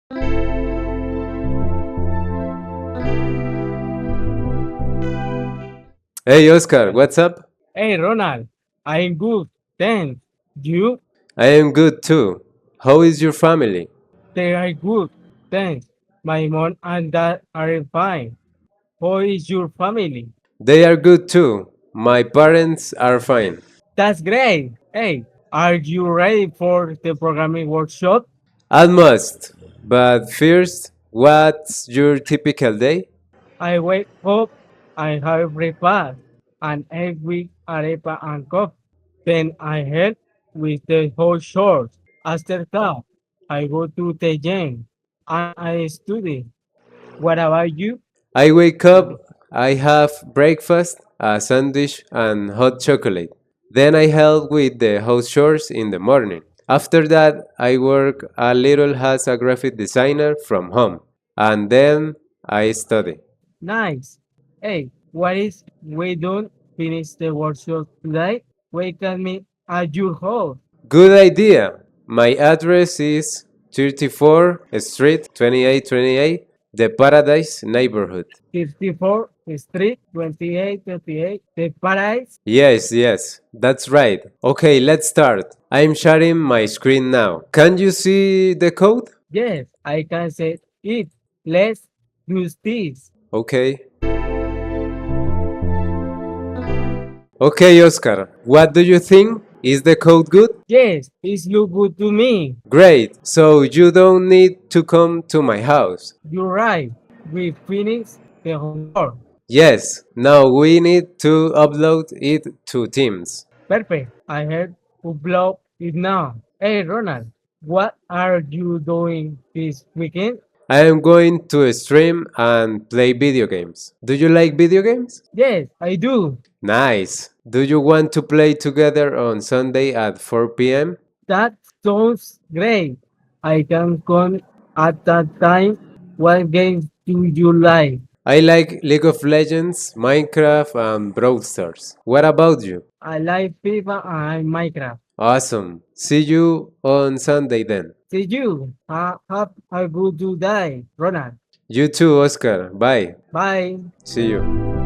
Hey Oscar, what's up? Hey Ronald, I'm good. Thanks. You? I am good too. How is your family? They are good. Thanks. My mom and dad are fine. How is your family? They are good too. My parents are fine. That's great. Hey, are you ready for the programming workshop? Almost. But first, what's your typical day? I wake up, I have breakfast, and egg with arepa and coffee. Then I help with the whole chores. After that, I go to the gym and I study. What about you? I wake up, I have breakfast, a sandwich, and hot chocolate. Then I help with the house chores in the morning. After that, I work a little as a graphic designer from home. And then I study. Nice. Hey, what is we don't finish the workshop today? We can meet at your house. Good idea. My address is 34 Street 2828, the Paradise neighborhood. 54 Street 2838 The Paradise. Yes, that's right. Okay, let's start. I'm sharing my screen now. Can you see the code? Yes, I can say it. Let's use this. Okay. Okay, Oscar, what do you think? Is the code good? Yes, it look good to me. Great. So you don't need to come to my house. You're right. We finished the homework. Yes, now we need to upload it to Teams. Perfect. I have upload it now. Hey Ronald, what are you doing this weekend? I am going to stream and play video games. Do you like video games? Yes, I do. Nice. Do you want to play together on Sunday at 4 p.m.? That sounds great. I can come at that time. What games do you like? I like League of Legends, Minecraft, and Brawl Stars. What about you? I like FIFA and Minecraft. Awesome. See you on Sunday then. See you. Have a good day, Ronald. You too, Oscar. Bye. Bye. See you.